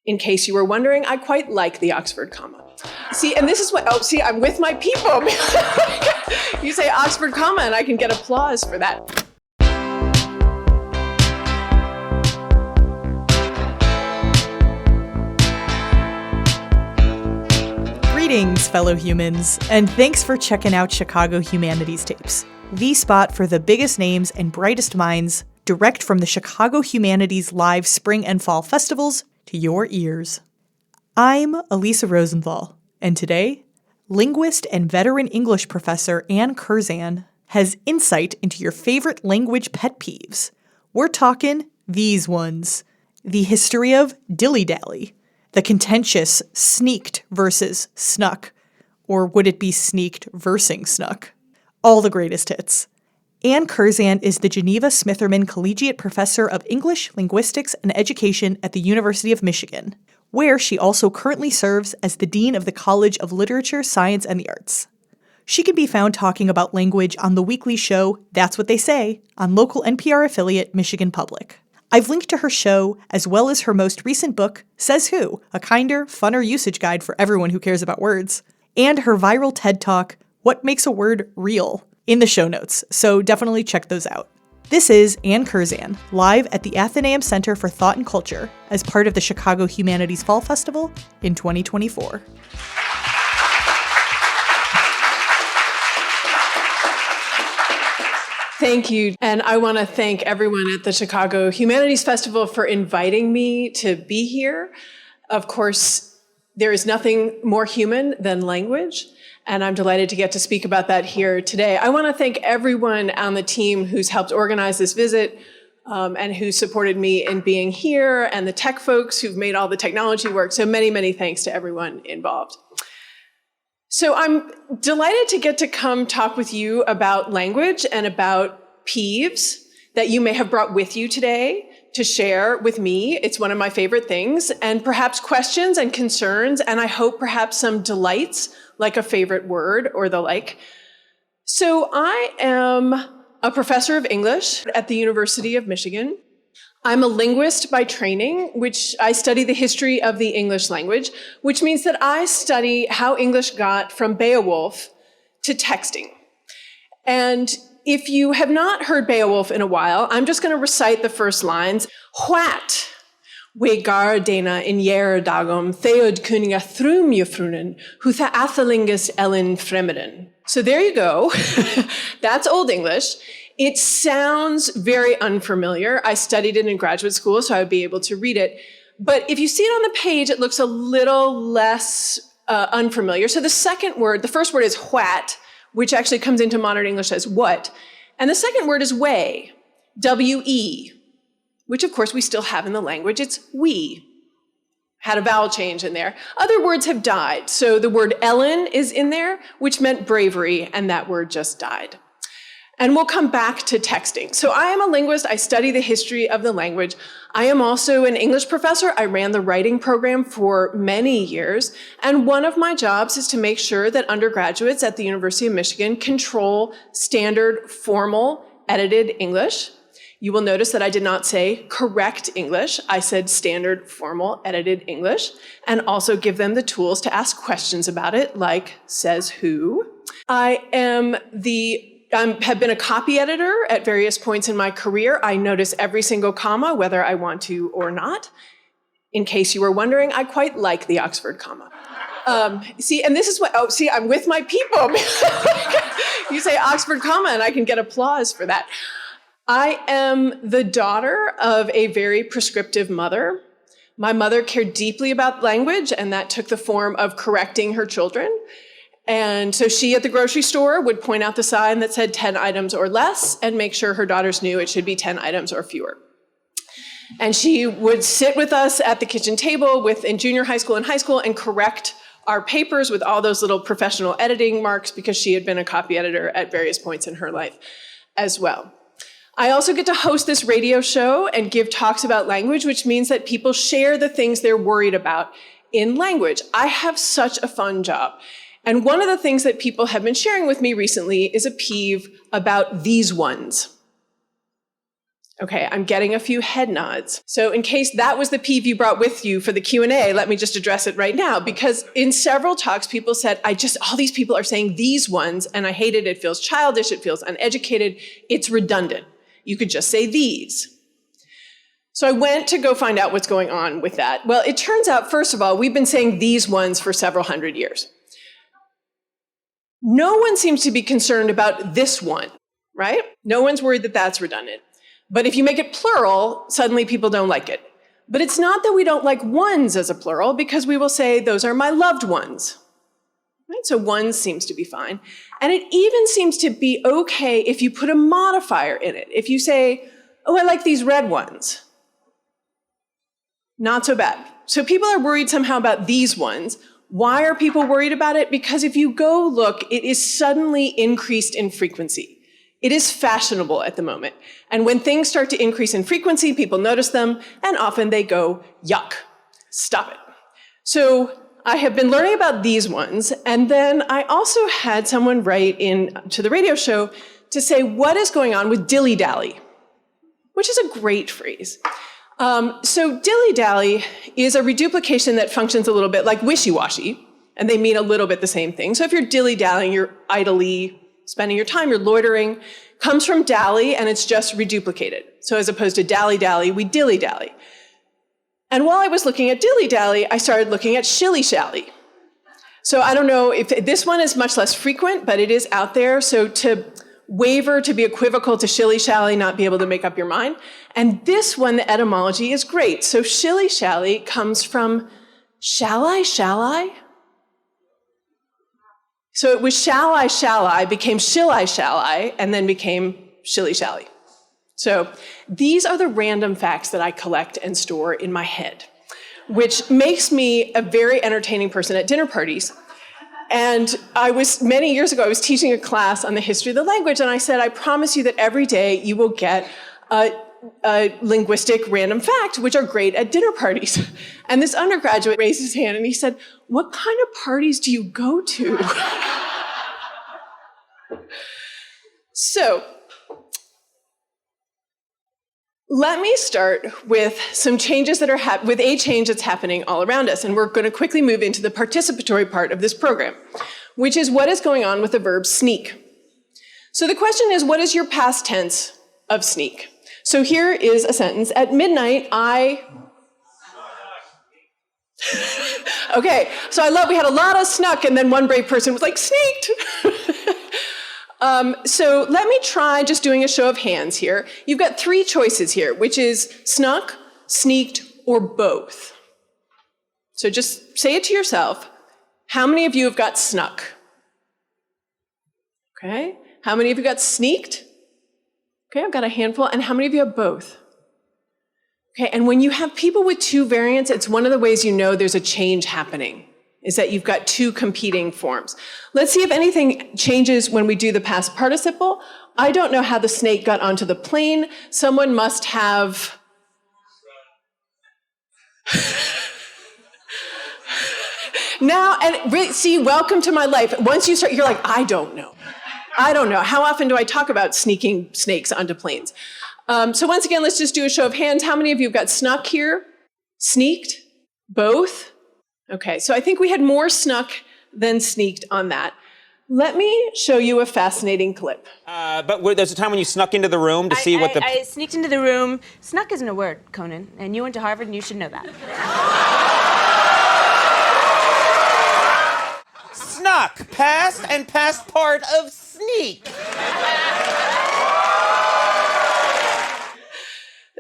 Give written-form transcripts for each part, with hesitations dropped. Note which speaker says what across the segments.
Speaker 1: In case you were wondering, I quite like the Oxford comma. See, and this is what, I'm with my people. You say Oxford comma and I can get applause for that.
Speaker 2: Greetings, fellow humans, and thanks for checking out Chicago Humanities Tapes, the spot for the biggest names and brightest minds, direct from the Chicago Humanities Live Spring and Fall Festivals to your ears. I'm Elisa Rosenthal, and today, linguist and veteran English professor Anne Curzan has insight into your favorite language pet peeves. We're talking these ones: the history of dilly-dally, the contentious sneaked versus snuck, or would it be sneaked versing snuck? All the greatest hits. Anne Curzan is the Geneva Smitherman Collegiate Professor of English, Linguistics, and Education at the University of Michigan, where she also currently serves as the Dean of the College of Literature, Science, and the Arts. She can be found talking about language on the weekly show That's What They Say on local NPR affiliate Michigan Public. I've linked to her show, as well as her most recent book, Says Who, a kinder, funner usage guide for everyone who cares about words, and her viral TED Talk, What Makes a Word Real, in the show notes, so definitely check those out. This is Anne Curzan, live at the Athenaeum Center for Thought and Culture as part of the Chicago Humanities Fall Festival in 2024.
Speaker 1: Thank you. And I want to thank everyone at the Chicago Humanities Festival for inviting me to be here. Of course, there is nothing more human than language, and I'm delighted to get to speak about that here today. I want to thank everyone on the team who's helped organize this visit and who supported me in being here, and the tech folks who've made all the technology work. So many, many thanks to everyone involved. So I'm delighted to get to come talk with you about language and about peeves that you may have brought with you today to share with me. It's one of my favorite things, and perhaps questions and concerns, and I hope perhaps some delights, like a favorite word or the like. So I am a professor of English at the University of Michigan. I'm a linguist by training, which I study the history of the English language, which means that I study how English got from Beowulf to texting. And if you have not heard Beowulf in a while, I'm just going to recite the first lines. What we gar dana in yer dagum theod kuninga thrum jufrunen hutha athelingest ellen fremeden. So there you go. That's Old English. It sounds very unfamiliar. I studied it in graduate school, so I would be able to read it. But if you see it on the page, it looks a little less unfamiliar. So the first word is what, which actually comes into modern English as what. And the second word is way, W-E, which of course we still have in the language. It's we. Had a vowel change in there. Other words have died. So the word Ellen is in there, which meant bravery, and that word just died. And we'll come back to texting. So I am a linguist. I study the history of the language. I am also an English professor. I ran the writing program for many years. And one of my jobs is to make sure that undergraduates at the University of Michigan control standard, formal, edited English. You will notice that I did not say correct English. I said standard, formal, edited English, and also give them the tools to ask questions about it, like says who. I have been a copy editor at various points in my career. I notice every single comma, whether I want to or not. In case you were wondering, I quite like the Oxford comma. I'm with my people. You say Oxford comma and I can get applause for that. I am the daughter of a very prescriptive mother. My mother cared deeply about language, and that took the form of correcting her children. And so she, at the grocery store, would point out the sign that said 10 items or less and make sure her daughters knew it should be 10 items or fewer. And she would sit with us at the kitchen table in junior high school and high school and correct our papers with all those little professional editing marks, because she had been a copy editor at various points in her life as well. I also get to host this radio show and give talks about language, which means that people share the things they're worried about in language. I have such a fun job. And one of the things that people have been sharing with me recently is a peeve about these ones. Okay, I'm getting a few head nods. So in case that was the peeve you brought with you for the Q&A, let me just address it right now, because in several talks, people said, all these people are saying these ones, and I hate it. It feels childish. It feels uneducated. It's redundant. You could just say these. So I went to go find out what's going on with that. Well, it turns out, first of all, we've been saying these ones for several hundred years. No one seems to be concerned about this one, right? No one's worried that that's redundant. But if you make it plural, suddenly people don't like it. But it's not that we don't like ones as a plural, because we will say, those are my loved ones. Right? So ones seems to be fine. And it even seems to be okay if you put a modifier in it. If you say, oh, I like these red ones. Not so bad. So people are worried somehow about these ones. Why are people worried about it? Because if you go look, it is suddenly increased in frequency. It is fashionable at the moment. And when things start to increase in frequency, people notice them, and often they go, yuck, stop it. So I have been learning about these ones, and then I also had someone write in to the radio show to say, what is going on with dilly-dally? Which is a great phrase. So dilly-dally is a reduplication that functions a little bit like wishy-washy, and they mean a little bit the same thing. So if you're dilly-dallying, you're idly spending your time, you're loitering, comes from dally, and it's just reduplicated. So as opposed to dally-dally, we dilly-dally. And while I was looking at dilly-dally, I started looking at shilly-shally. So I don't know if this one is much less frequent, but it is out there. So to waver, to be equivocal to shilly-shally, not be able to make up your mind. And this one, the etymology is great. So shilly-shally comes from shall I? So it was shall I, became shall I, and then became shilly-shally. So these are the random facts that I collect and store in my head, which makes me a very entertaining person at dinner parties. And many years ago, I was teaching a class on the history of the language, and I said, I promise you that every day you will get a linguistic random fact, which are great at dinner parties. And this undergraduate raised his hand and he said, what kind of parties do you go to? So, let me start with some changes that are with a change that's happening all around us. And we're going to quickly move into the participatory part of this program, which is what is going on with the verb sneak. So the question is, what is your past tense of sneak? So here is a sentence. At midnight, Okay, so we had a lot of snuck, and then one brave person was like, sneaked. So let me try just doing a show of hands here. You've got three choices here, which is snuck, sneaked, or both. So just say it to yourself. How many of you have got snuck? Okay. How many of you got sneaked? Okay, I've got a handful. And how many of you have both? Okay, and when you have people with two variants, it's one of the ways you know there's a change happening, is that you've got two competing forms. Let's see if anything changes when we do the past participle. I don't know how the snake got onto the plane. Someone must have... Now, and see, welcome to my life. Once you start, you're like, I don't know. How often do I talk about sneaking snakes onto planes? So once again, let's just do a show of hands. How many of you have got snuck here? Sneaked? Both? Okay, so I think we had more snuck than sneaked on that. Let me show you a fascinating clip.
Speaker 3: But there's a time when you snuck into the room to see what the...
Speaker 4: I sneaked into the room. Snuck isn't a word, Conan, and you went to Harvard and you should know that.
Speaker 3: Snuck, past and past part of sneak.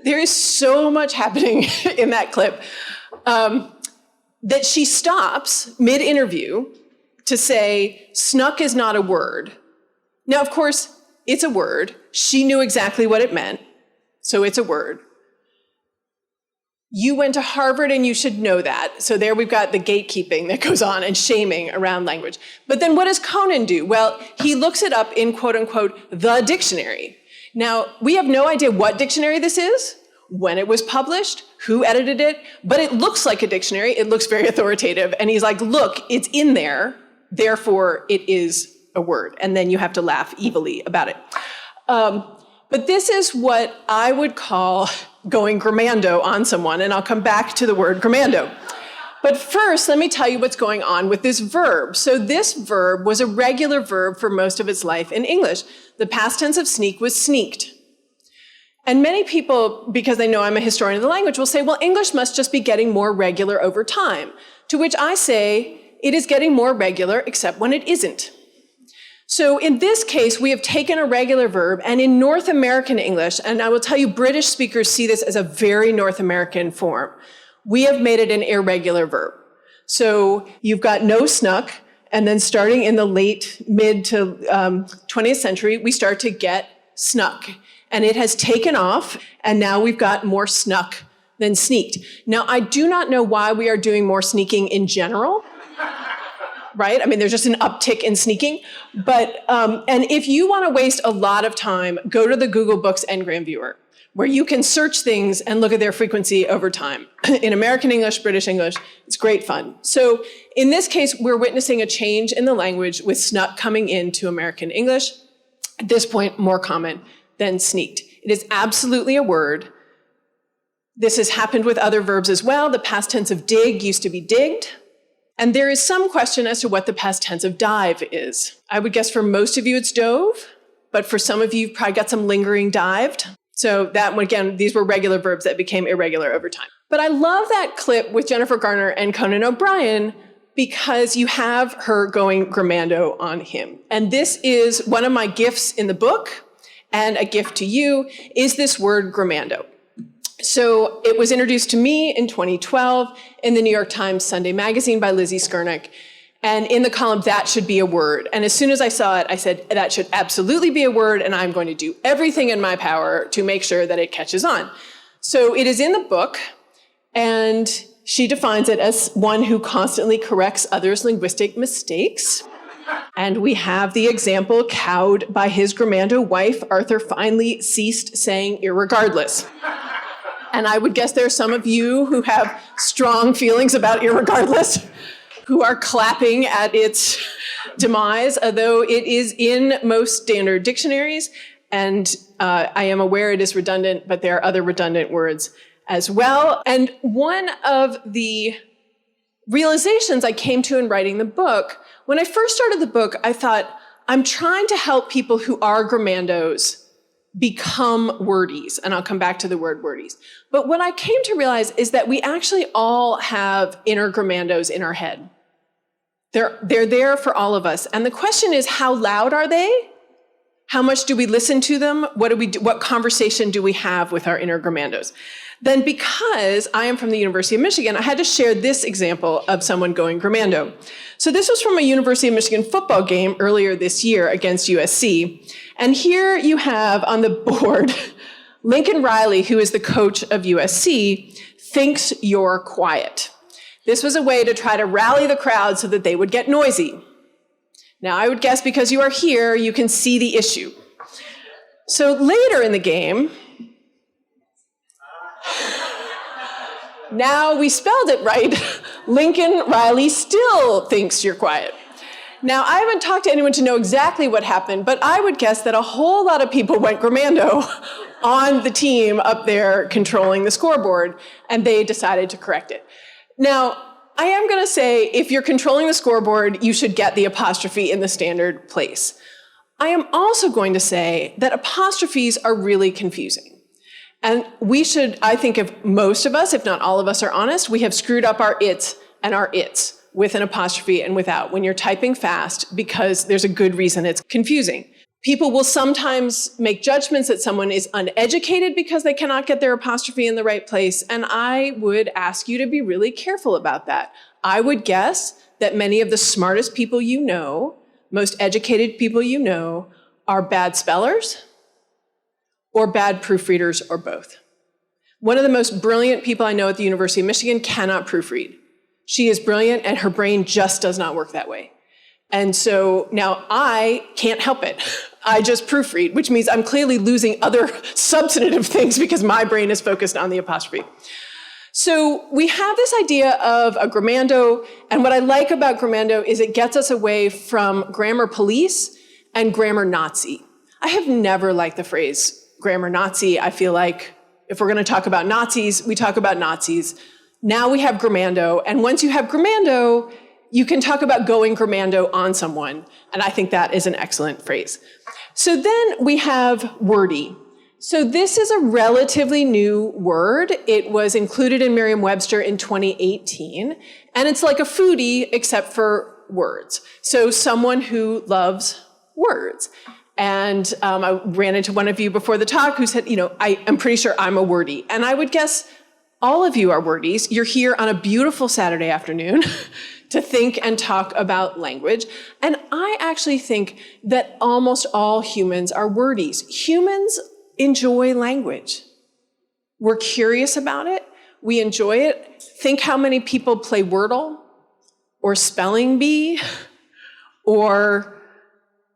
Speaker 1: There is so much happening in that clip that she stops mid-interview to say, snuck is not a word. Now, of course, it's a word. She knew exactly what it meant, so it's a word. You went to Harvard and you should know that. So there we've got the gatekeeping that goes on and shaming around language. But then what does Conan do? Well, he looks it up in quote unquote, the dictionary. Now, we have no idea what dictionary this is, when it was published, who edited it, but it looks like a dictionary. It looks very authoritative. And he's like, look, it's in there, therefore it is a word. And then you have to laugh evilly about it. But this is what I would call going Grammando on someone, and I'll come back to the word Grammando. But first, let me tell you what's going on with this verb. So this verb was a regular verb for most of its life in English. The past tense of sneak was sneaked. And many people, because they know I'm a historian of the language, will say, well, English must just be getting more regular over time. To which I say, it is getting more regular, except when it isn't. So in this case, we have taken a regular verb, and in North American English, and I will tell you, British speakers see this as a very North American form, we have made it an irregular verb. So you've got no snuck, and then starting in the mid to 20th century, we start to get snuck. And it has taken off, and now we've got more snuck than sneaked. Now, I do not know why we are doing more sneaking in general, right? I mean, there's just an uptick in sneaking. But, and if you want to waste a lot of time, go to the Google Books Ngram viewer, where you can search things and look at their frequency over time. In American English, British English, it's great fun. So in this case, we're witnessing a change in the language with snuck coming into American English. At this point, more common than sneaked. It is absolutely a word. This has happened with other verbs as well. The past tense of dig used to be digged. And there is some question as to what the past tense of dive is. I would guess for most of you it's dove, but for some of you, you've probably got some lingering dived. So that, again, these were regular verbs that became irregular over time. But I love that clip with Jennifer Garner and Conan O'Brien because you have her going Grammando on him. And this is one of my gifts in the book, and a gift to you, is this word Grammando. So it was introduced to me in 2012 in the New York Times Sunday magazine by Lizzie Skurnick. And in the column, that should be a word. And as soon as I saw it, I said, that should absolutely be a word, and I'm going to do everything in my power to make sure that it catches on. So it is in the book, and she defines it as one who constantly corrects others' linguistic mistakes. And we have the example, cowed by his Grammando wife, Arthur finally ceased saying irregardless. And I would guess there are some of you who have strong feelings about irregardless, who are clapping at its demise, although it is in most standard dictionaries. And I am aware it is redundant, but there are other redundant words as well. And one of the realizations I came to in writing the book, when I first started the book, I thought, I'm trying to help people who are Grammandos become wordies, and I'll come back to the word wordies. But what I came to realize is that we actually all have inner Grammandos in our head. They're there for all of us. And the question is, how loud are they? How much do we listen to them? What conversation do we have with our inner Grammandos? Then because I am from the University of Michigan, I had to share this example of someone going Grammando. So this was from a University of Michigan football game earlier this year against USC. And here you have on the board, Lincoln Riley, who is the coach of USC, thinks you're quiet. This was a way to try to rally the crowd so that they would get noisy. Now, I would guess because you are here, you can see the issue. So later in the game, now we spelled it right, Lincoln Riley still thinks you're quiet. Now, I haven't talked to anyone to know exactly what happened, but I would guess that a whole lot of people went Grammando on the team up there controlling the scoreboard, and they decided to correct it. Now, I am going to say, if you're controlling the scoreboard, you should get the apostrophe in the standard place. I am also going to say that apostrophes are really confusing. And we should, I think if most of us, if not all of us are honest, we have screwed up our its and our its with an apostrophe and without when you're typing fast because there's a good reason it's confusing. People will sometimes make judgments that someone is uneducated because they cannot get their apostrophe in the right place, and I would ask you to be really careful about that. I would guess that many of the smartest people you know, most educated people you know, are bad spellers or bad proofreaders or both. One of the most brilliant people I know at the University of Michigan cannot proofread. She is brilliant, and her brain just does not work that way. And so now I can't help it. I just proofread, which means I'm clearly losing other substantive things because my brain is focused on the apostrophe. So we have this idea of a Grammando, and what I like about Grammando is it gets us away from grammar police and grammar Nazi. I have never liked the phrase grammar Nazi. I feel like if we're going to talk about Nazis, we talk about Nazis. Now we have Grammando, and once you have Grammando, you can talk about going Grammando on someone, and I think that is an excellent phrase. So then we have wordie. So this is a relatively new word. It was included in Merriam-Webster in 2018, and it's like a foodie except for words. So someone who loves words. And I ran into one of you before the talk who said, I'm pretty sure I'm a wordie. And I would guess all of you are wordies. You're here on a beautiful Saturday afternoon to think and talk about language. And I actually think that almost all humans are wordies. Humans enjoy language. We're curious about it. We enjoy it. Think how many people play Wordle or Spelling Bee or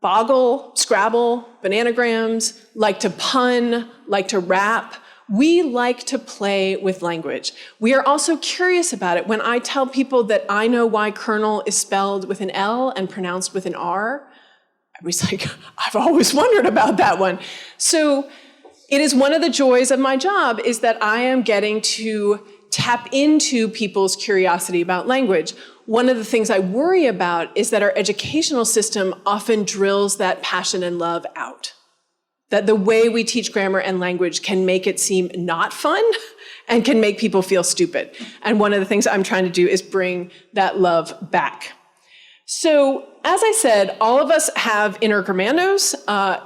Speaker 1: Boggle, Scrabble, Bananagrams, like to pun, like to rap. We like to play with language. We are also curious about it. When I tell people that I know why Colonel is spelled with an L and pronounced with an R, everybody's like, I've always wondered about that one. So it is one of the joys of my job is that I am getting to tap into people's curiosity about language. One of the things I worry about is that our educational system often drills that passion and love out. That the way we teach grammar and language can make it seem not fun and can make people feel stupid. And one of the things I'm trying to do is bring that love back. So, as I said, all of us have inner Grammandos,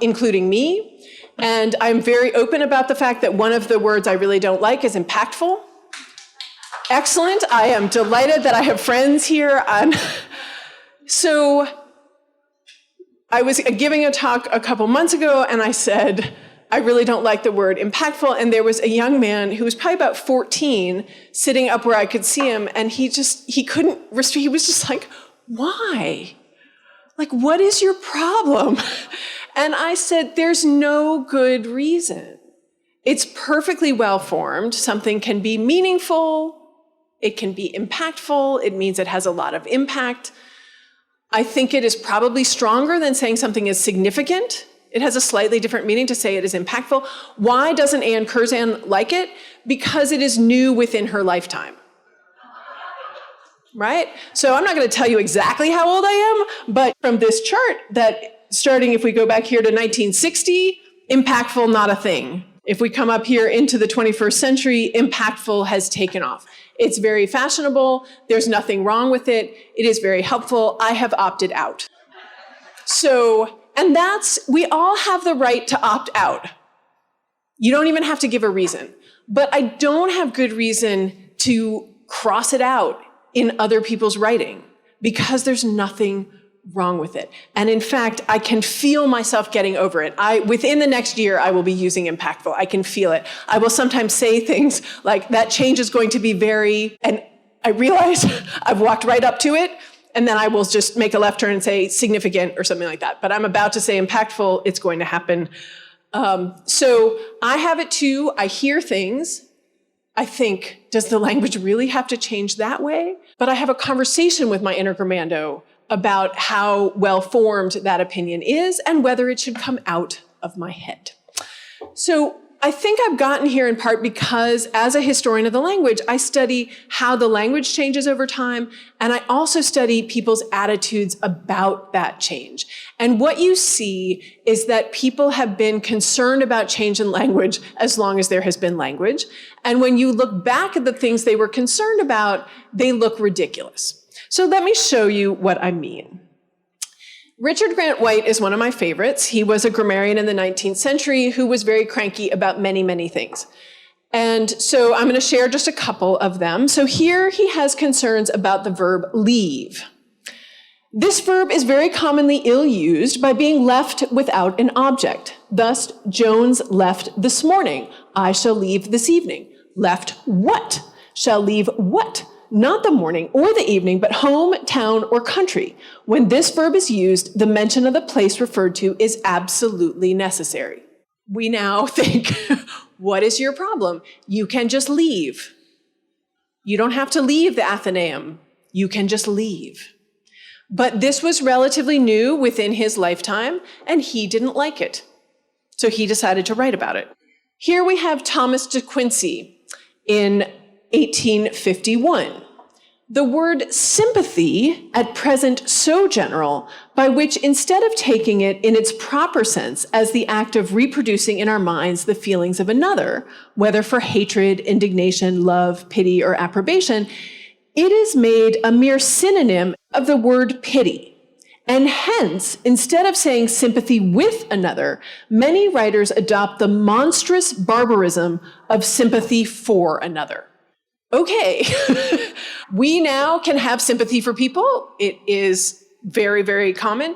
Speaker 1: including me. And I'm very open about the fact that one of the words I really don't like is impactful. Excellent. I am delighted that I have friends here. So I was giving a talk a couple months ago, and I said, I really don't like the word impactful. And there was a young man who was probably about 14 sitting up where I could see him, and he couldn't restrict. He was just like, why? Like, what is your problem? And I said, there's no good reason. It's perfectly well-formed. Something can be meaningful. It can be impactful. It means it has a lot of impact. I think it is probably stronger than saying something is significant. It has a slightly different meaning to say it is impactful. Why doesn't Anne Curzan like it? Because it is new within her lifetime. Right? So I'm not going to tell you exactly how old I am, but from this chart that starting, if we go back here to 1960, impactful, not a thing. If we come up here into the 21st century, impactful has taken off. It's very fashionable. There's nothing wrong with it. It is very helpful. I have opted out. So, and we all have the right to opt out. You don't even have to give a reason. But I don't have good reason to cross it out in other people's writing because there's nothing wrong with it. And in fact, I can feel myself getting over it. Within the next year, I will be using impactful. I can feel it. I will sometimes say things like, that change is going to be and I realize I've walked right up to it, and then I will just make a left turn and say significant or something like that. But I'm about to say impactful, it's going to happen. So I have it too. I hear things. I think, does the language really have to change that way? But I have a conversation with my inner Grammando about how well-formed that opinion is and whether it should come out of my head. So I think I've gotten here in part because as a historian of the language, I study how the language changes over time, and I also study people's attitudes about that change. And what you see is that people have been concerned about change in language as long as there has been language. And when you look back at the things they were concerned about, they look ridiculous. So let me show you what I mean. Richard Grant White is one of my favorites. He was a grammarian in the 19th century who was very cranky about many, many things. And so I'm going to share just a couple of them. So here he has concerns about the verb leave. This verb is very commonly ill-used by being left without an object. Thus, Jones left this morning. I shall leave this evening. Left what? Shall leave what? Not the morning or the evening, but home, town, or country. When this verb is used, the mention of the place referred to is absolutely necessary. We now think, what is your problem? You can just leave. You don't have to leave the Athenaeum. You can just leave. But this was relatively new within his lifetime, and he didn't like it. So he decided to write about it. Here we have Thomas de Quincey in 1851. The word sympathy, at present so general, by which instead of taking it in its proper sense as the act of reproducing in our minds the feelings of another, whether for hatred, indignation, love, pity, or approbation, it is made a mere synonym of the word pity. And hence, instead of saying sympathy with another, many writers adopt the monstrous barbarism of sympathy for another. Okay, we now can have sympathy for people. It is very, very common.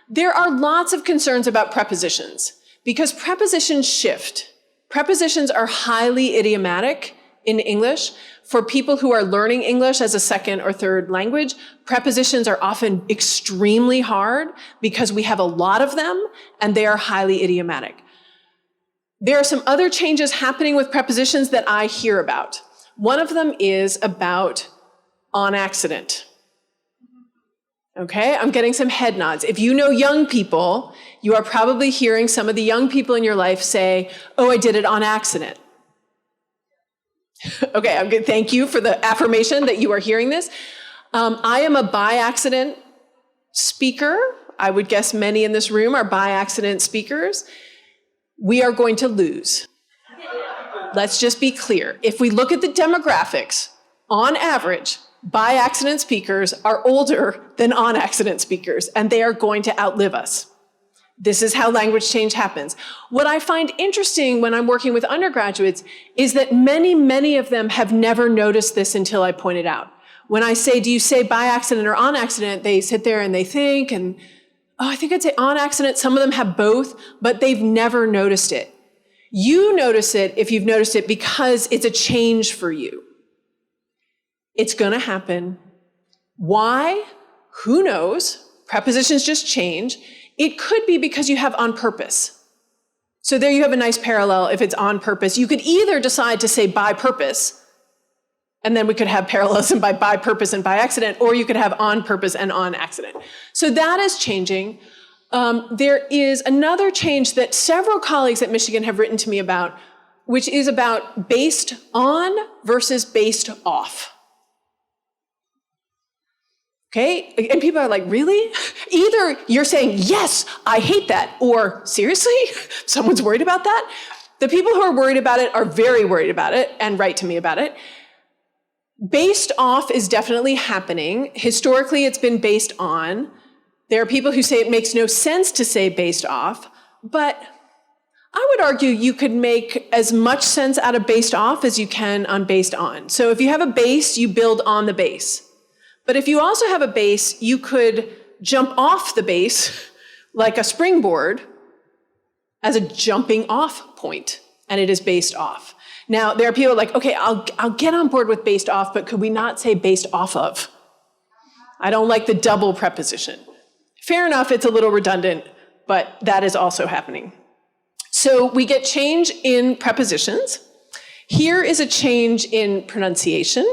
Speaker 1: There are lots of concerns about prepositions because prepositions shift. Prepositions are highly idiomatic in English. For people who are learning English as a second or third language, prepositions are often extremely hard because we have a lot of them and they are highly idiomatic. There are some other changes happening with prepositions that I hear about. One of them is about on accident. Okay, I'm getting some head nods. If you know young people, you are probably hearing some of the young people in your life say, oh, I did it on accident. Okay, I'm good. Thank you for the affirmation that you are hearing this. I am a by accident speaker. I would guess many in this room are by accident speakers. We are going to lose. Let's just be clear. If we look at the demographics, on average, by accident speakers are older than on accident speakers, and they are going to outlive us. This is how language change happens. What I find interesting when I'm working with undergraduates is that many, many of them have never noticed this until I point it out. When I say, do you say by accident or on accident? They sit there and they think, and oh, I think I'd say on accident. Some of them have both, but they've never noticed it. You notice it if you've noticed it because it's a change for you. It's going to happen. Why? Who knows? Prepositions just change. It could be because you have on purpose. So there you have a nice parallel if it's on purpose. You could either decide to say by purpose, and then we could have parallelism by purpose and by accident, or you could have on purpose and on accident. So that is changing. There is another change that several colleagues at Michigan have written to me about, which is about based on versus based off. Okay, and people are like, really? Either you're saying, yes, I hate that, or seriously, someone's worried about that? The people who are worried about it are very worried about it and write to me about it. Based off is definitely happening. Historically, it's been based on. There are people who say it makes no sense to say based off, but I would argue you could make as much sense out of based off as you can on based on. So if you have a base, you build on the base. But if you also have a base, you could jump off the base like a springboard as a jumping off point, and it is based off. Now, there are people like, okay, I'll get on board with based off, but could we not say based off of? I don't like the double preposition. Fair enough, it's a little redundant, but that is also happening. So we get change in prepositions. Here is a change in pronunciation.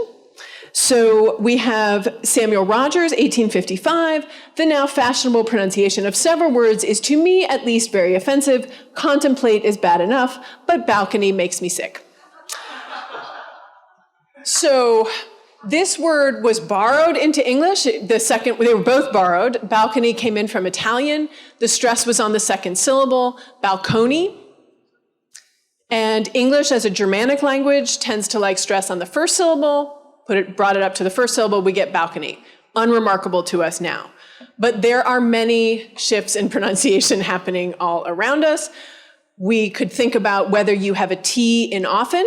Speaker 1: So we have Samuel Rogers, 1855. The now fashionable pronunciation of several words is to me at least very offensive. Contemplate is bad enough, but balcony makes me sick. So this word was borrowed into English. They were both borrowed. Balcony came in from Italian. The stress was on the second syllable, balcony. And English as a Germanic language tends to like stress on the first syllable. Brought it up to the first syllable, we get balcony. Unremarkable to us now. But there are many shifts in pronunciation happening all around us. We could think about whether you have a T in often.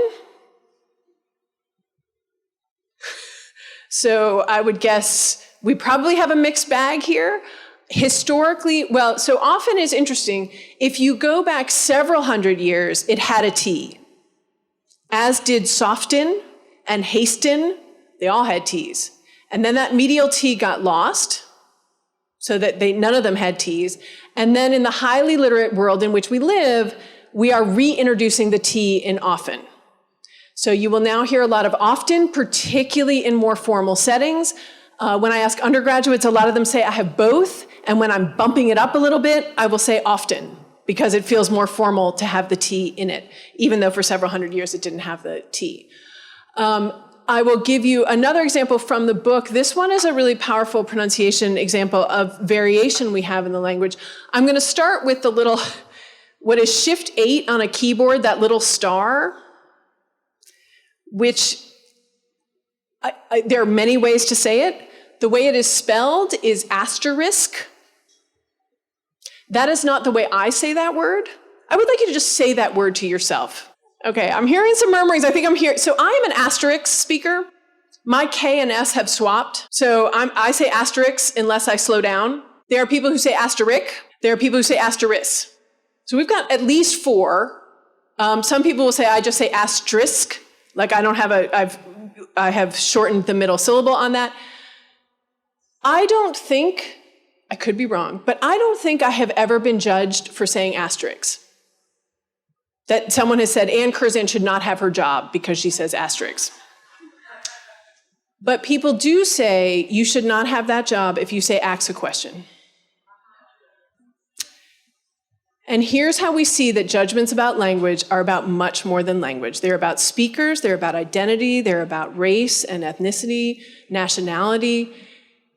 Speaker 1: So I would guess we probably have a mixed bag here. Historically, well, so often is interesting. If you go back several hundred years, it had a T. As did soften and hasten. They all had T's. And then that medial T got lost, so that none of them had T's. And then in the highly literate world in which we live, we are reintroducing the T in often. So you will now hear a lot of often, particularly in more formal settings. When I ask undergraduates, a lot of them say I have both. And when I'm bumping it up a little bit, I will say often. because it feels more formal to have the T in it, even though for several hundred years it didn't have the T. I will give you another example from the book. This one is a really powerful pronunciation example of variation we have in the language. I'm going to start with the little, what is Shift 8 on a keyboard, that little star, which there are many ways to say it. The way it is spelled is asterisk. That is not the way I say that word. I would like you to just say that word to yourself. Okay, I'm hearing some murmurings. I think I'm here. So I am an asterisk speaker. My K and S have swapped. So I say asterisk unless I slow down. There are people who say asterisk. There are people who say asterisk. So we've got at least 4. Some people will say I just say asterisk. Like I don't have I have shortened the middle syllable on that. I don't think, I could be wrong, but I don't think I have ever been judged for saying asterisk. That someone has said Anne Curzan should not have her job because she says asterisk. But people do say you should not have that job if you say ask a question. And here's how we see that judgments about language are about much more than language. They're about speakers, they're about identity, they're about race and ethnicity, nationality.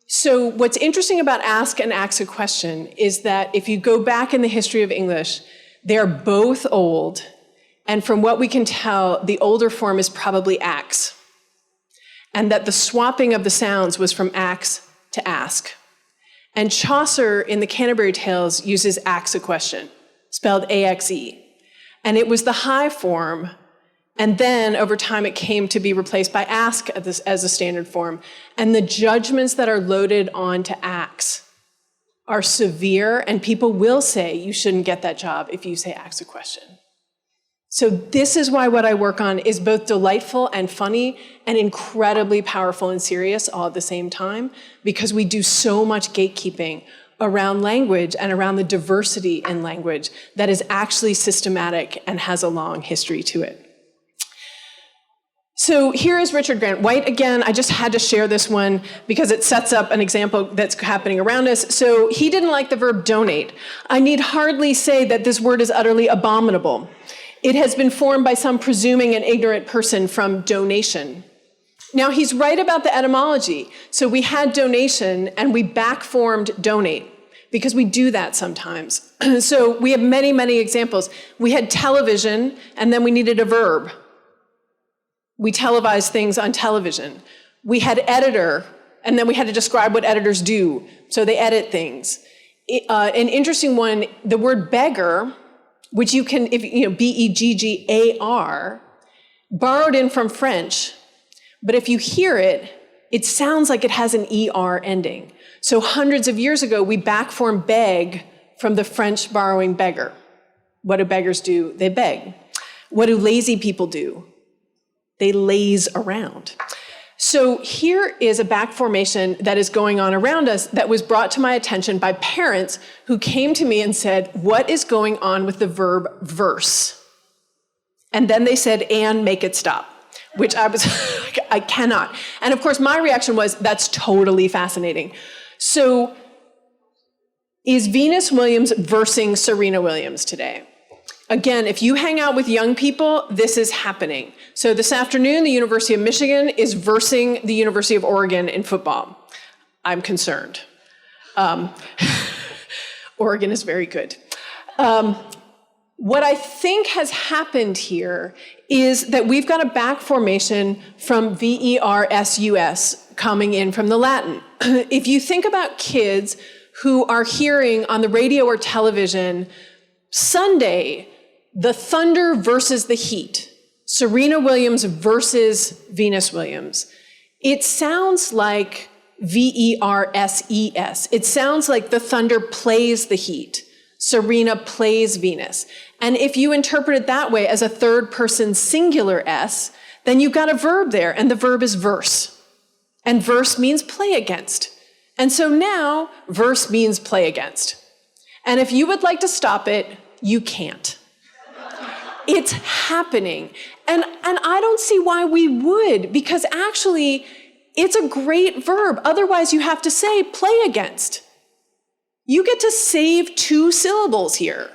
Speaker 1: So what's interesting about ask and ask a question is that if you go back in the history of English, they're both old, and from what we can tell, the older form is probably ax, and that the swapping of the sounds was from ax to ask. And Chaucer in the Canterbury Tales uses ax a question, spelled A-X-E, and it was the high form, and then over time it came to be replaced by ask as a standard form, and the judgments that are loaded onto ax are severe, and people will say you shouldn't get that job if you say ask a question. So this is why what I work on is both delightful and funny and incredibly powerful and serious all at the same time, because we do so much gatekeeping around language and around the diversity in language that is actually systematic and has a long history to it. So here is Richard Grant White again. I just had to share this one because it sets up an example that's happening around us. So he didn't like the verb donate. I need hardly say that this word is utterly abominable. It has been formed by some presuming and ignorant person from donation. Now he's right about the etymology. So we had donation and we back-formed donate because we do that sometimes. So we have many, many examples. We had television and then we needed a verb. We televised things on television. We had editor, and then we had to describe what editors do. So they edit things. An interesting one, the word beggar, which you can, B-E-G-G-A-R, borrowed in from French. But if you hear it, it sounds like it has an E-R ending. So hundreds of years ago, we backformed beg from the French borrowing beggar. What do beggars do? They beg. What do lazy people do? They laze around. So here is a back formation that is going on around us that was brought to my attention by parents who came to me and said, what is going on with the verb verse? And then they said, Anne, make it stop, which I was, I cannot. And of course, my reaction was, that's totally fascinating. So is Venus Williams versing Serena Williams today? Again, if you hang out with young people, this is happening. So this afternoon, the University of Michigan is versing the University of Oregon in football. I'm concerned. Oregon is very good. What I think has happened here is that we've got a back formation from V-E-R-S-U-S coming in from the Latin. If you think about kids who are hearing on the radio or television, Sunday, the thunder versus the heat, Serena Williams versus Venus Williams. It sounds like V-E-R-S-E-S. It sounds like the thunder plays the heat. Serena plays Venus. And if you interpret it that way as a third person singular S, then you've got a verb there, and the verb is verse. And verse means play against. And so now, verse means play against. And if you would like to stop it, you can't. It's happening. And I don't see why we would, because actually, it's a great verb. Otherwise, you have to say play against. You get to save 2 syllables here.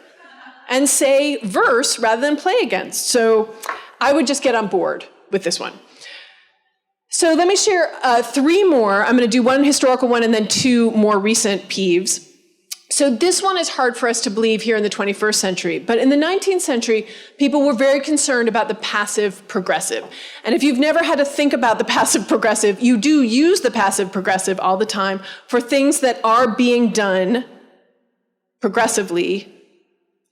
Speaker 1: and say verse rather than play against. So I would just get on board with this one. So let me share 3 more. I'm going to do one historical one and then 2 more recent peeves. So this one is hard for us to believe here in the 21st century, but in the 19th century, people were very concerned about the passive progressive. And if you've never had to think about the passive progressive, you do use the passive progressive all the time for things that are being done progressively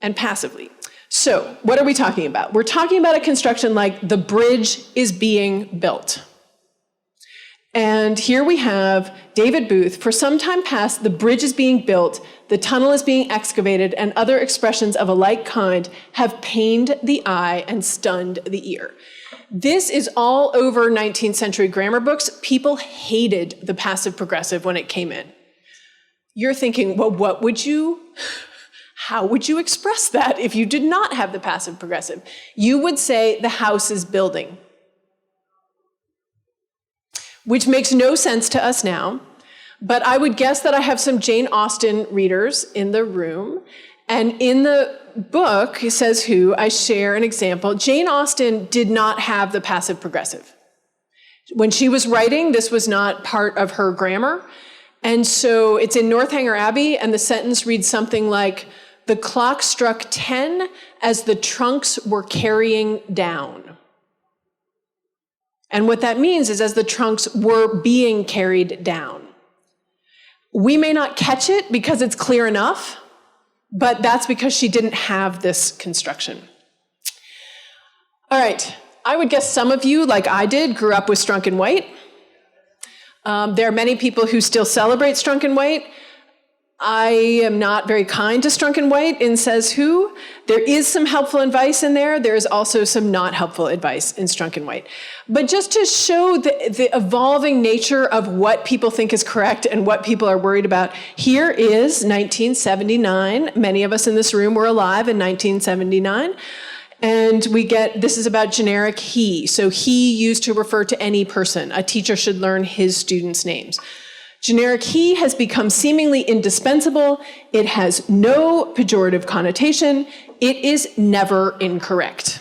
Speaker 1: and passively. So what are we talking about? We're talking about a construction like the bridge is being built. And here we have David Booth. For some time past, the bridge is being built, the tunnel is being excavated, and other expressions of a like kind have pained the eye and stunned the ear. This is all over 19th century grammar books. People hated the passive progressive when it came in. You're thinking, well, how would you express that if you did not have the passive progressive? You would say the house is building, which makes no sense to us now. But I would guess that I have some Jane Austen readers in the room. And in the book, it says who, I share an example. Jane Austen did not have the passive progressive. When she was writing, this was not part of her grammar. And so it's in Northanger Abbey, and the sentence reads something like, "The clock struck 10 as the trunks were carrying down." And what that means is as the trunks were being carried down. We may not catch it because it's clear enough, but that's because she didn't have this construction. All right, I would guess some of you, like I did, grew up with Strunk and White. There are many people who still celebrate Strunk and White. I am not very kind to Strunk and White in Says Who. There is some helpful advice in there. There is also some not helpful advice in Strunk and White. But just to show the evolving nature of what people think is correct and what people are worried about, here is 1979. Many of us in this room were alive in 1979. And this is about generic he. So he used to refer to any person. A teacher should learn his students' names. Generic he has become seemingly indispensable. It has no pejorative connotation. It is never incorrect.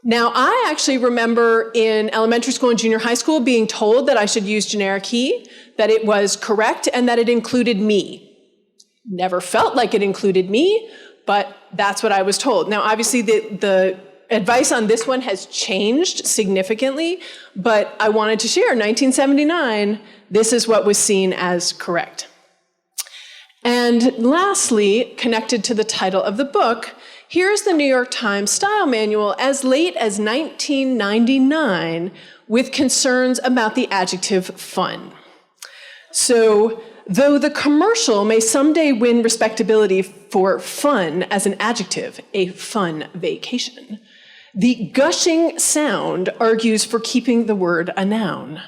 Speaker 1: Now, I actually remember in elementary school and junior high school being told that I should use generic he, that it was correct, and that it included me. Never felt like it included me, but that's what I was told. Now, obviously, the advice on this one has changed significantly, but I wanted to share, 1979, this is what was seen as correct. And lastly, connected to the title of the book, here's the New York Times style manual as late as 1999 with concerns about the adjective fun. So, though the commercial may someday win respectability for fun as an adjective, a fun vacation, the gushing sound argues for keeping the word a noun.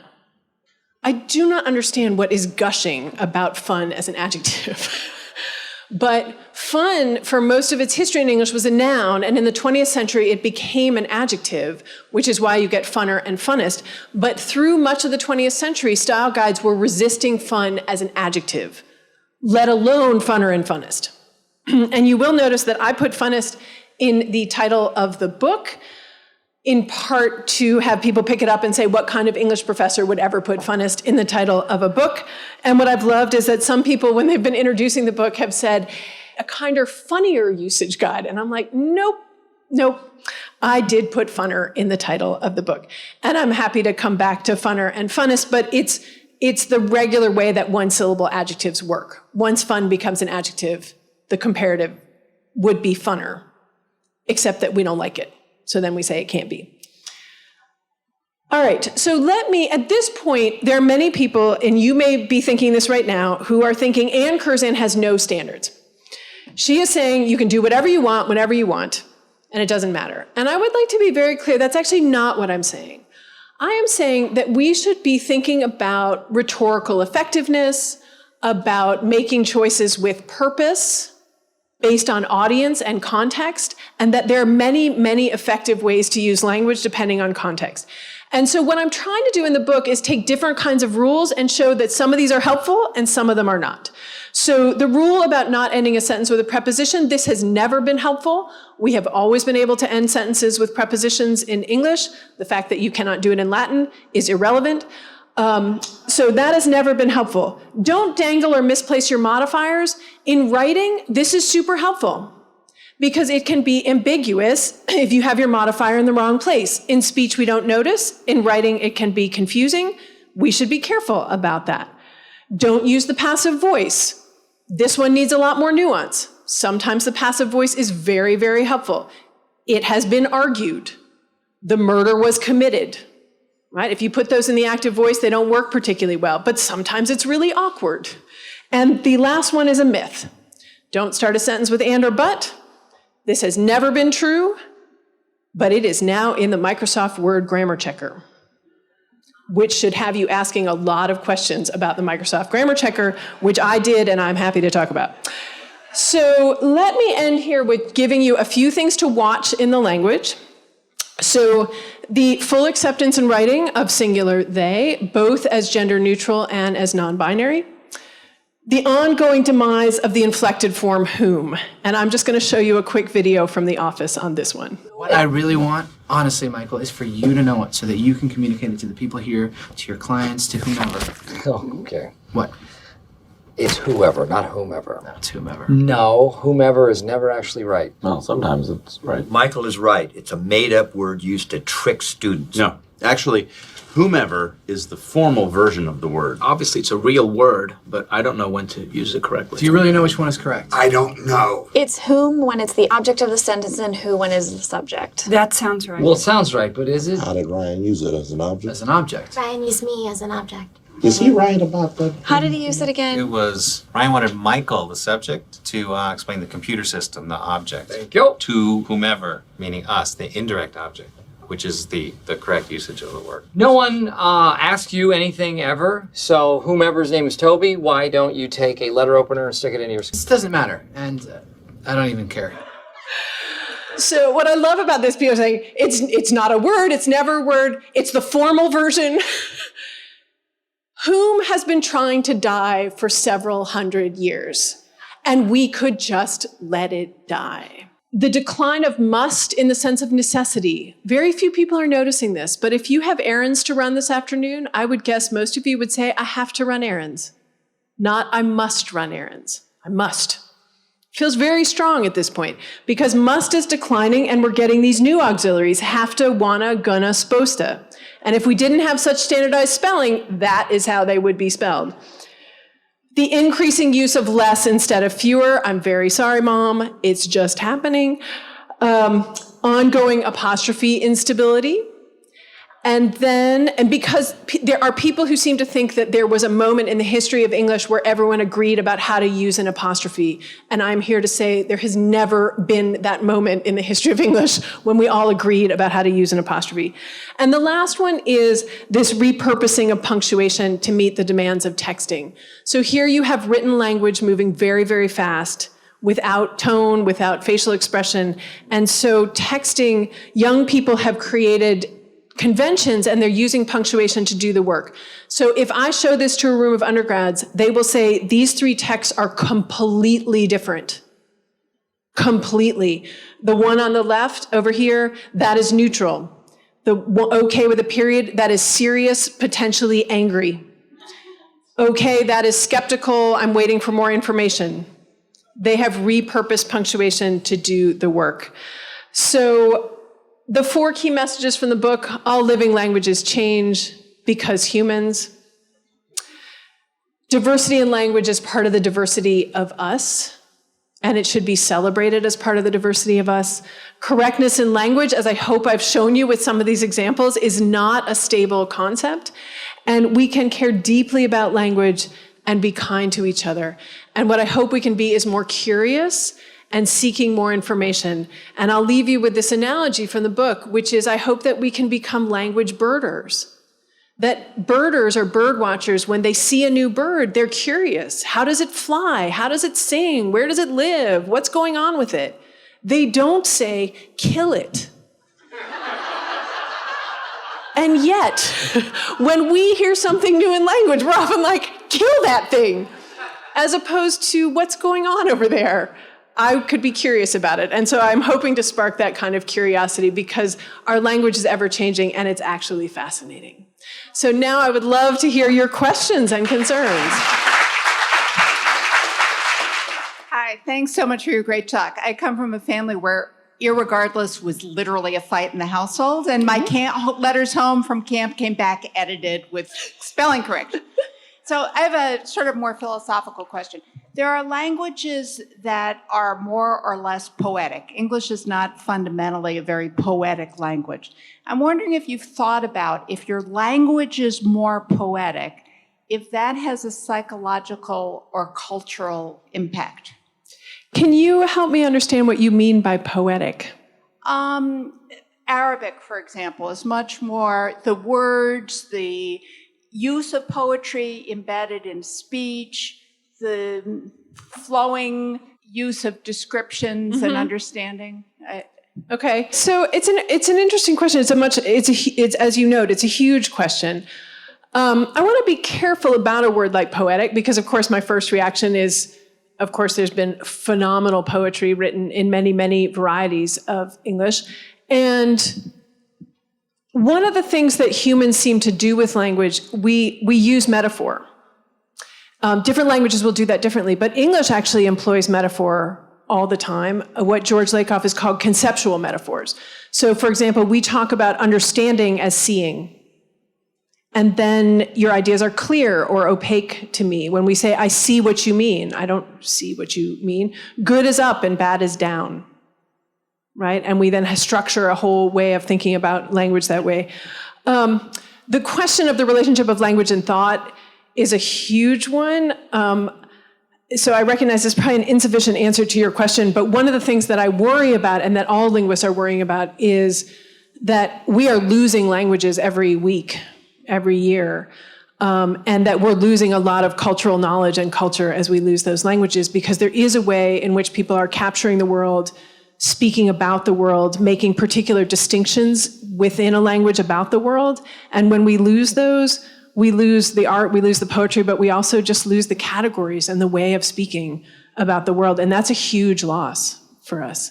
Speaker 1: I do not understand what is gushing about fun as an adjective. But fun, for most of its history in English, was a noun, and in the 20th century it became an adjective, which is why you get funner and funnest. But through much of the 20th century, style guides were resisting fun as an adjective, let alone funner and funnest. And you will notice that I put funnest in the title of the book, in part to have people pick it up and say, what kind of English professor would ever put funnest in the title of a book? And what I've loved is that some people, when they've been introducing the book, have said, a kinder, funnier usage guide. And I'm like, nope. I did put funner in the title of the book. And I'm happy to come back to funner and funnest, but it's the regular way that one-syllable adjectives work. Once fun becomes an adjective, the comparative would be funner, except that we don't like it. So then we say it can't be. All right, so at this point, there are many people, and you may be thinking this right now, who are thinking Anne Curzan has no standards. She is saying you can do whatever you want, whenever you want, and it doesn't matter. And I would like to be very clear, that's actually not what I'm saying. I am saying that we should be thinking about rhetorical effectiveness, about making choices with purpose, based on audience and context, and that there are many, many effective ways to use language depending on context. And so what I'm trying to do in the book is take different kinds of rules and show that some of these are helpful and some of them are not. So the rule about not ending a sentence with a preposition, this has never been helpful. We have always been able to end sentences with prepositions in English. The fact that you cannot do it in Latin is irrelevant. So that has never been helpful. Don't dangle or misplace your modifiers. In writing, this is super helpful because it can be ambiguous if you have your modifier in the wrong place. In speech, we don't notice. In writing, it can be confusing. We should be careful about that. Don't use the passive voice. This one needs a lot more nuance. Sometimes the passive voice is very, very helpful. It has been argued. The murder was committed. Right? If you put those in the active voice, they don't work particularly well, but sometimes it's really awkward. And the last one is a myth. Don't start a sentence with and or but. This has never been true, but it is now in the Microsoft Word grammar checker, which should have you asking a lot of questions about the Microsoft grammar checker, which I did and I'm happy to talk about. So let me end here with giving you a few things to watch in the language. So the full acceptance in writing of singular they, both as gender neutral and as non-binary. The ongoing demise of the inflected form whom. And I'm just going to show you a quick video from The Office on this one.
Speaker 5: What I really want, honestly, Michael, is for you to know it so that you can communicate it to the people here, to your clients, to whomever.
Speaker 6: Oh, okay.
Speaker 5: What?
Speaker 6: It's whoever, not whomever.
Speaker 5: No, it's whomever.
Speaker 6: No, whomever is never actually right.
Speaker 7: Well, sometimes it's right.
Speaker 8: Michael is right. It's a made-up word used to trick students.
Speaker 7: No, actually, whomever is the formal version of the word.
Speaker 5: Obviously, it's a real word, but I don't know when to use it correctly. Do you really know which one is correct?
Speaker 8: I don't know.
Speaker 9: It's whom when it's the object of the sentence and who when it's the subject.
Speaker 4: That sounds right.
Speaker 6: Well, it sounds right, but is it?
Speaker 10: How did Ryan use it as an object?
Speaker 5: As an object.
Speaker 9: Ryan used me as an object.
Speaker 10: Is he right about that?
Speaker 9: How did he use it again?
Speaker 11: It was, Ryan wanted Michael, the subject, to explain the computer system, the object.
Speaker 6: Thank you.
Speaker 11: To whomever, meaning us, the indirect object, which is the correct usage of the word.
Speaker 6: No one asked you anything ever, so whomever's name is Toby, why don't you take a letter opener and stick it into your...
Speaker 5: This doesn't matter, and I don't even care.
Speaker 1: So what I love about this, people are saying, it's not a word, it's never a word, it's the formal version. Whom has been trying to die for several hundred years, and we could just let it die. The decline of must in the sense of necessity. Very few people are noticing this, but if you have errands to run this afternoon, I would guess most of you would say, I have to run errands. Not, I must run errands. I must. Feels very strong at this point, because must is declining and we're getting these new auxiliaries, have to, wanna, gonna, supposed to. And if we didn't have such standardized spelling, that is how they would be spelled. The increasing use of less instead of fewer. I'm very sorry, Mom. It's just happening. Ongoing apostrophe instability. And because there are people who seem to think that there was a moment in the history of English where everyone agreed about how to use an apostrophe. And I'm here to say there has never been that moment in the history of English when we all agreed about how to use an apostrophe. And the last one is this repurposing of punctuation to meet the demands of texting. So here you have written language moving very, very fast, without tone, without facial expression. And so texting, young people have created conventions and they're using punctuation to do the work. So if I show this to a room of undergrads, they will say these three texts are completely different. Completely. The one on the left over here, that is neutral. The okay with a period, that is serious, potentially angry. Okay, that is skeptical, I'm waiting for more information. They have repurposed punctuation to do the work. So the 4 key messages from the book: all living languages change because humans. Diversity in language is part of the diversity of us, and it should be celebrated as part of the diversity of us. Correctness in language, as I hope I've shown you with some of these examples, is not a stable concept, and we can care deeply about language and be kind to each other. And what I hope we can be is more curious and seeking more information. And I'll leave you with this analogy from the book, which is I hope that we can become language birders. That birders or bird watchers, when they see a new bird, they're curious. How does it fly? How does it sing? Where does it live? What's going on with it? They don't say, kill it. And yet, when we hear something new in language, we're often like, kill that thing, as opposed to what's going on over there. I could be curious about it. And so I'm hoping to spark that kind of curiosity because our language is ever changing and it's actually fascinating. So now I would love to hear your questions and concerns.
Speaker 12: Hi, thanks so much for your great talk. I come from a family where irregardless was literally a fight in the household, and my letters home from camp came back edited with spelling correction. So I have a sort of more philosophical question. There are languages that are more or less poetic. English is not fundamentally a very poetic language. I'm wondering if you've thought about if your language is more poetic, if that has a psychological or cultural impact.
Speaker 1: Can you help me understand what you mean by poetic?
Speaker 12: Arabic, for example, is much more the words, the use of poetry embedded in speech, the flowing use of descriptions and understanding.
Speaker 1: Okay, so it's an interesting question. It's as you note, it's a huge question. I want to be careful about a word like poetic because, of course, my first reaction is, of course, there's been phenomenal poetry written in many, many varieties of English, and one of the things that humans seem to do with language, we use metaphor. Different languages will do that differently, but English actually employs metaphor all the time, what George Lakoff has called conceptual metaphors. So, for example, we talk about understanding as seeing, and then your ideas are clear or opaque to me. When we say, I see what you mean, I don't see what you mean. Good is up and bad is down. Right? And we then structure a whole way of thinking about language that way. The question of the relationship of language and thought is a huge one. So I recognize it's probably an insufficient answer to your question, but one of the things that I worry about and that all linguists are worrying about is that we are losing languages every week, every year, and that we're losing a lot of cultural knowledge and culture as we lose those languages because there is a way in which people are capturing the world, speaking about the world, making particular distinctions within a language about the world. And when we lose those, we lose the art, we lose the poetry, but we also just lose the categories and the way of speaking about the world. And that's a huge loss for us.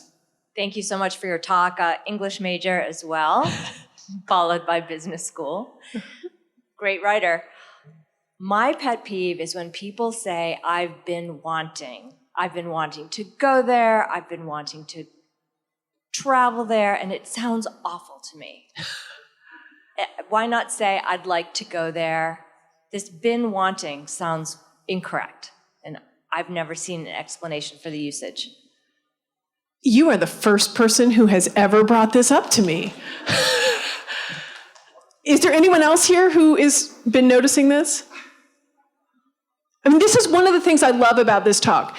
Speaker 13: Thank you so much for your talk. English major as well, followed by business school. Great writer. My pet peeve is when people say, I've been wanting to go there, I've been wanting to travel there, and it sounds awful to me. Why not say, I'd like to go there? This been wanting sounds incorrect, and I've never seen an explanation for the usage.
Speaker 1: You are the first person who has ever brought this up to me. Is there anyone else here who has been noticing this? I mean, this is one of the things I love about this talk.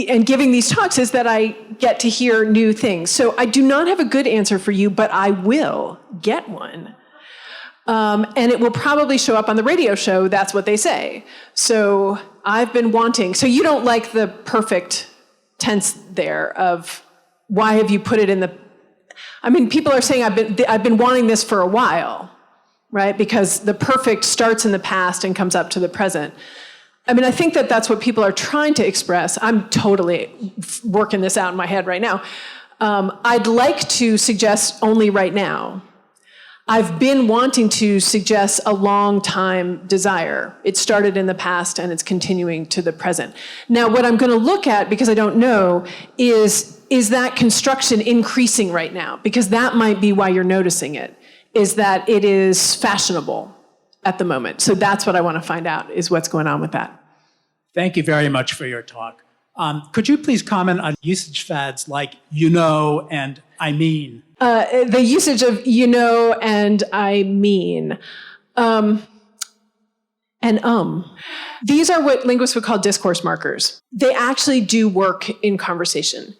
Speaker 1: And giving these talks is that I get to hear new things. So I do not have a good answer for you, but I will get one. And it will probably show up on the radio show. That's what they say. So I've been wanting. So you don't like the perfect tense there of why have you put it in the... I mean, people are saying I've been wanting this for a while, right? Because the perfect starts in the past and comes up to the present. I mean, I think that that's what people are trying to express. I'm totally working this out in my head right now. I'd like to suggest only right now. I've been wanting to suggest a long time desire. It started in the past and it's continuing to the present. Now, what I'm going to look at, because I don't know, is that construction increasing right now? Because that might be why you're noticing it, is that it is fashionable at the moment. So that's what I want to find out, is what's going on with that.
Speaker 14: Thank you very much for your talk. Could you please comment on usage fads like you know and I mean?
Speaker 1: The usage of you know and I mean. These are what linguists would call discourse markers. They actually do work in conversation.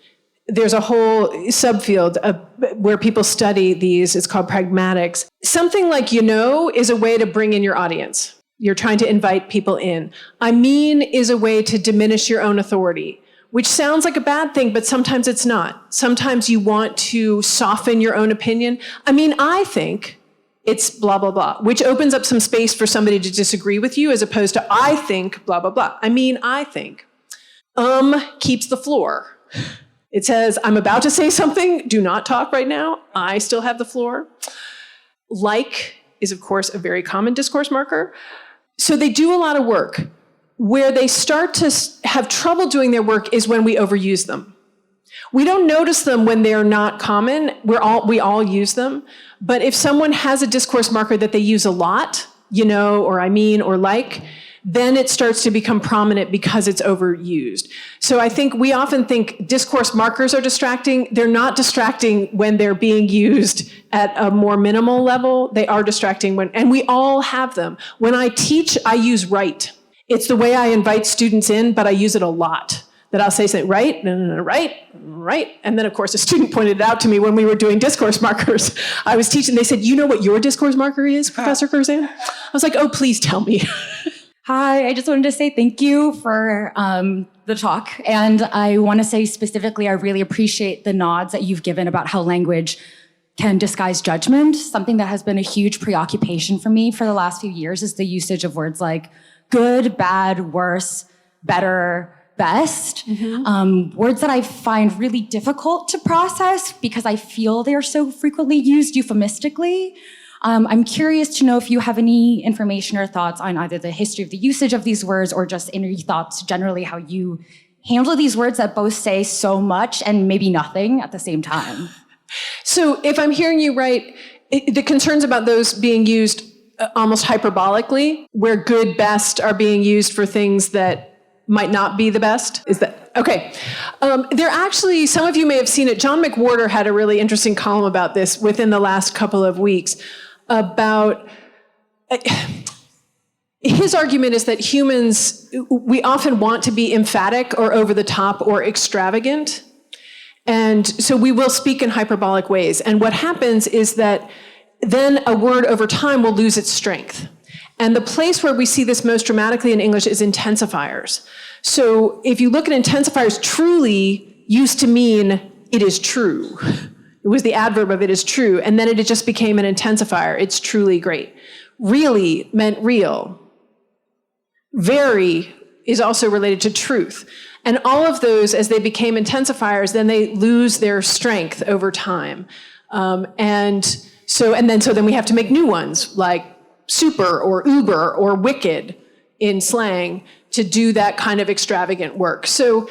Speaker 1: There's a whole subfield where people study these. It's called pragmatics. Something like you know is a way to bring in your audience. You're trying to invite people in. I mean is a way to diminish your own authority, which sounds like a bad thing, but sometimes it's not. Sometimes you want to soften your own opinion. I mean, I think, it's blah, blah, blah, which opens up some space for somebody to disagree with you as opposed to I think blah, blah, blah. I mean, I think. Keeps the floor. It says, I'm about to say something. Do not talk right now. I still have the floor. Like is, of course, a very common discourse marker. So they do a lot of work. Where they start to have trouble doing their work is when we overuse them. We don't notice them when they're not common. We all use them. But if someone has a discourse marker that they use a lot, you know, or I mean, or like, then it starts to become prominent because it's overused. So I think we often think discourse markers are distracting. They're not distracting when they're being used at a more minimal level. They are distracting when, and we all have them. When I teach, I use right. It's the way I invite students in, but I use it a lot. That I'll say something, right, right. And then, of course, a student pointed it out to me when we were doing discourse markers. I was teaching, they said, you know what your discourse marker is, Professor Curzan? I was like, oh, please tell me.
Speaker 15: Hi, I just wanted to say thank you for the talk. And I want to say specifically, I really appreciate the nods that you've given about how language can disguise judgment. Something that has been a huge preoccupation for me for the last few years is the usage of words like good, bad, worse, better, best. Words that I find really difficult to process because I feel they're so frequently used euphemistically. I'm curious to know if you have any information or thoughts on either the history of the usage of these words or just any thoughts generally how you handle these words that both say so much and maybe nothing at the same time.
Speaker 1: So if I'm hearing you right, the concerns about those being used almost hyperbolically, where good, best are being used for things that might not be the best? Is that, okay. There actually, some of you may have seen it, John McWhorter had a really interesting column about this within the last couple of weeks about, his argument is that humans, we often want to be emphatic or over the top or extravagant. And so we will speak in hyperbolic ways. And what happens is that then a word over time will lose its strength. And the place where we see this most dramatically in English is intensifiers. So if you look at intensifiers, truly used to mean it is true. It was the adverb of it is true. And then it just became an intensifier. It's truly great. Really meant real. Very is also related to truth. And all of those, as they became intensifiers, then they lose their strength over time. So then we have to make new ones, like super or uber or wicked in slang to do that kind of extravagant work. So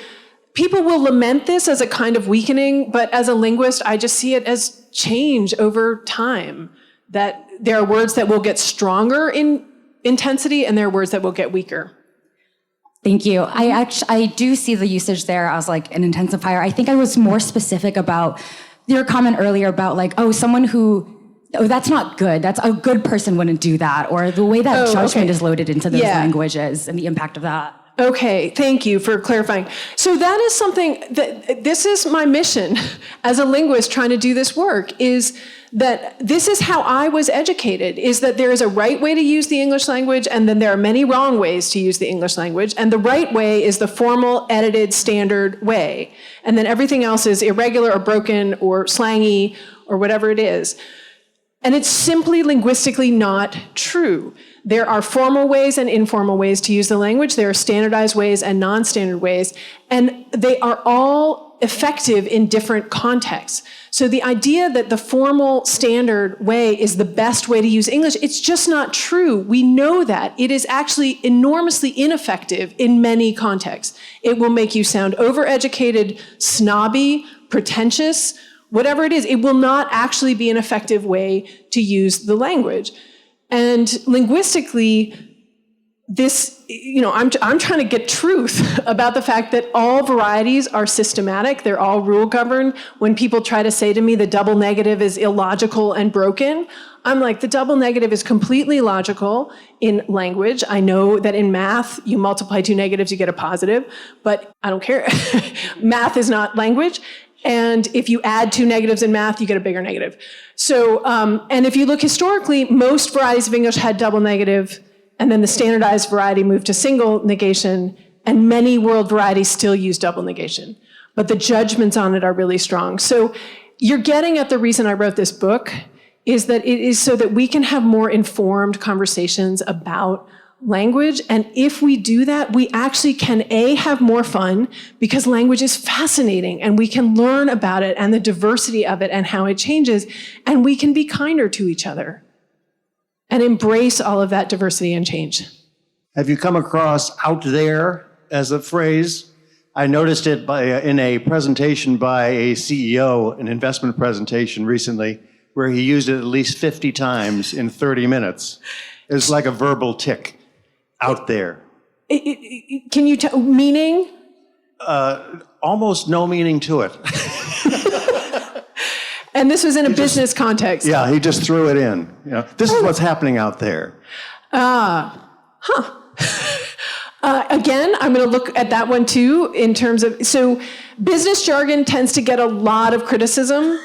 Speaker 1: people will lament this as a kind of weakening, but as a linguist, I just see it as change over time, that there are words that will get stronger in intensity and there are words that will get weaker.
Speaker 15: Thank you. I do see the usage there as like an intensifier. I think I was more specific about your comment earlier about like, someone who, that's not good. That's a good person wouldn't do that. Or the way that judgment is loaded into those languages and the impact of that.
Speaker 1: Okay, thank you for clarifying. So that is something that, this is my mission as a linguist trying to do this work, is that this is how I was educated, is that there is a right way to use the English language, and then there are many wrong ways to use the English language, and the right way is the formal, edited, standard way. And then everything else is irregular or broken or slangy or whatever it is. And it's simply linguistically not true. There are formal ways and informal ways to use the language. There are standardized ways and non-standard ways. And they are all effective in different contexts. So the idea that the formal standard way is the best way to use English, it's just not true. We know that. It is actually enormously ineffective in many contexts. It will make you sound overeducated, snobby, pretentious, whatever it is. It will not actually be an effective way to use the language. And linguistically, this, I'm trying to get truth about the fact that all varieties are systematic. They're all rule governed. When people try to say to me the double negative is illogical and broken, I'm like, the double negative is completely logical in language. I know that in math, you multiply two negatives, you get a positive, but I don't care. Math is not language. And if you add two negatives in math, you get a bigger negative. So, and if you look historically, most varieties of English had double negative, and then the standardized variety moved to single negation, and many world varieties still use double negation. But the judgments on it are really strong. So you're getting at the reason I wrote this book, is that it is so that we can have more informed conversations about language. And if we do that, we actually can, A, have more fun because language is fascinating and we can learn about it and the diversity of it and how it changes. And we can be kinder to each other and embrace all of that diversity and change.
Speaker 16: Have you come across out there as a phrase? I noticed it in a presentation by a CEO, an investment presentation recently, where he used it at least 50 times in 30 minutes. It's like a verbal tick. Out there.
Speaker 1: Can you tell meaning?
Speaker 16: Almost no meaning to it.
Speaker 1: And this was in a business context.
Speaker 16: Yeah, he just threw it in. You know, this is what's happening out there.
Speaker 1: Again, I'm going to look at that one too in terms of, so business jargon tends to get a lot of criticism.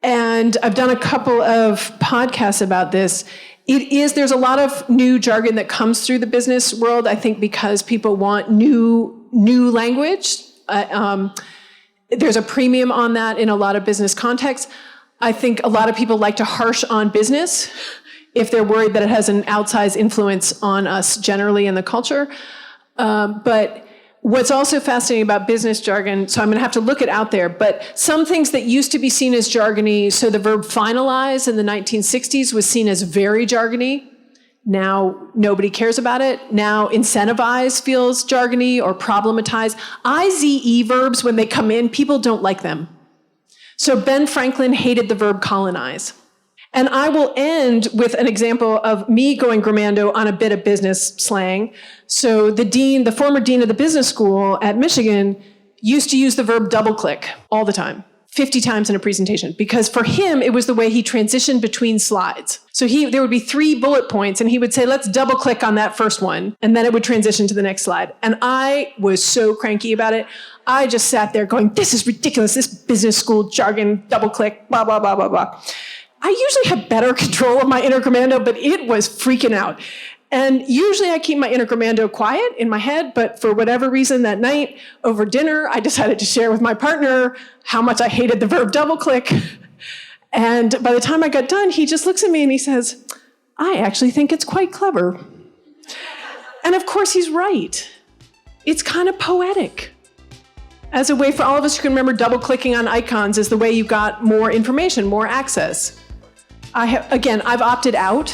Speaker 1: And I've done a couple of podcasts about this. There's a lot of new jargon that comes through the business world, I think, because people want new language. There's a premium on that in a lot of business contexts. I think a lot of people like to harsh on business if they're worried that it has an outsized influence on us generally in the culture. But what's also fascinating about business jargon, so I'm going to have to look it out there, but some things that used to be seen as jargony, so the verb finalize in the 1960s was seen as very jargony. Now nobody cares about it. Now incentivize feels jargony or problematize. IZE verbs, when they come in, people don't like them. So Ben Franklin hated the verb colonize. And I will end with an example of me going Grammando on a bit of business slang. So the former dean of the business school at Michigan used to use the verb double click all the time, 50 times in a presentation, because for him, it was the way he transitioned between slides. So there would be 3 bullet points and he would say, let's double click on that first one. And then it would transition to the next slide. And I was so cranky about it. I just sat there going, this is ridiculous. This business school jargon, double click, blah, blah, blah, blah, blah. I usually have better control of my inner Grammando, but it was freaking out. And usually I keep my inner Grammando quiet in my head, but for whatever reason that night over dinner, I decided to share with my partner how much I hated the verb double click. And by the time I got done, he just looks at me and he says, I actually think it's quite clever. And of course he's right. It's kind of poetic. As a way for all of us who can remember double clicking on icons is the way you got more information, more access. I've opted out,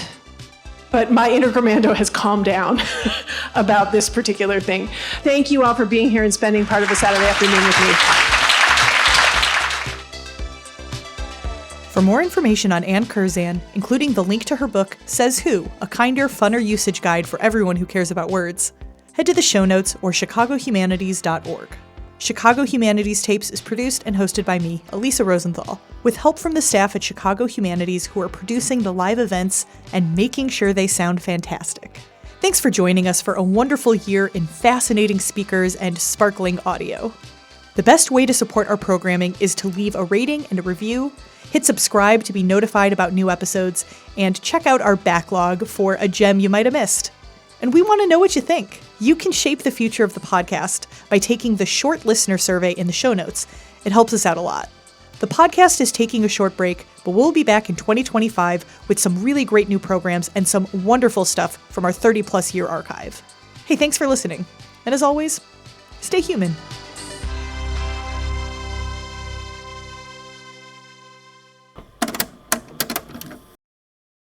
Speaker 1: but my inner Grammando has calmed down about this particular thing. Thank you all for being here and spending part of a Saturday afternoon with me.
Speaker 2: For more information on Anne Curzan, including the link to her book, Says Who, A Kinder, Funner Usage Guide for Everyone Who Cares About Words, head to the show notes or chicagohumanities.org. Chicago Humanities Tapes is produced and hosted by me, Elisa Rosenthal, with help from the staff at Chicago Humanities who are producing the live events and making sure they sound fantastic. Thanks for joining us for a wonderful year in fascinating speakers and sparkling audio. The best way to support our programming is to leave a rating and a review, hit subscribe to be notified about new episodes, and check out our backlog for a gem you might have missed. And we want to know what you think. You can shape the future of the podcast by taking the short listener survey in the show notes. It helps us out a lot. The podcast is taking a short break, but we'll be back in 2025 with some really great new programs and some wonderful stuff from our 30-plus year archive. Hey, thanks for listening. And as always, stay human.